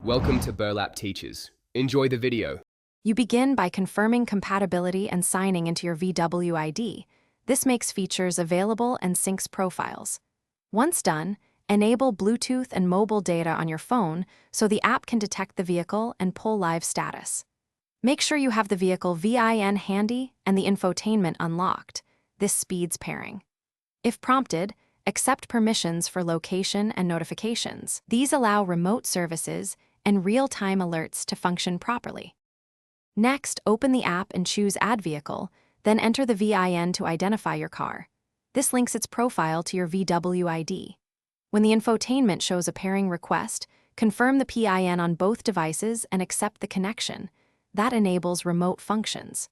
Welcome to Burlap Teachers. Enjoy the video. You begin by confirming compatibility and signing into your VW ID. This makes features available and syncs profiles. Once done, enable Bluetooth and mobile data on your phone so the app can detect the vehicle and pull live status. Make sure you have the vehicle VIN handy and the infotainment unlocked. This speeds pairing. If prompted, accept permissions for location and notifications. These allow remote services and real-time alerts to function properly. Next, open the app and choose Add Vehicle, then enter the VIN to identify your car. This links its profile to your VW ID. When the infotainment shows a pairing request, confirm the PIN on both devices and accept the connection. That enables remote functions.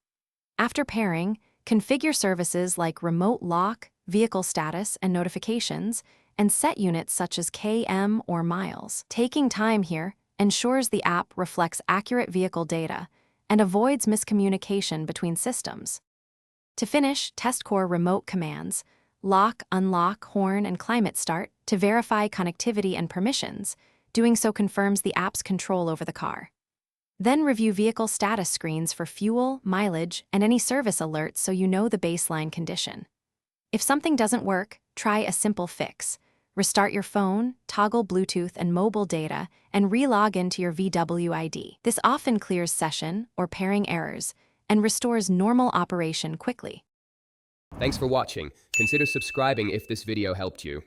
After pairing, configure services like remote lock, vehicle status, and notifications, and set units such as km or miles. Taking time here ensures the app reflects accurate vehicle data and avoids miscommunication between systems. To finish, test core remote commands, lock, unlock, horn, and climate start to verify connectivity and permissions. Doing so confirms the app's control over the car. Then review vehicle status screens for fuel, mileage, and any service alerts so you know the baseline condition. If something doesn't work, try a simple fix. Restart your phone, toggle Bluetooth and mobile data, and re-log into your VW ID. This often clears session or pairing errors and restores normal operation quickly. Thanks for watching. Consider subscribing if this video helped you.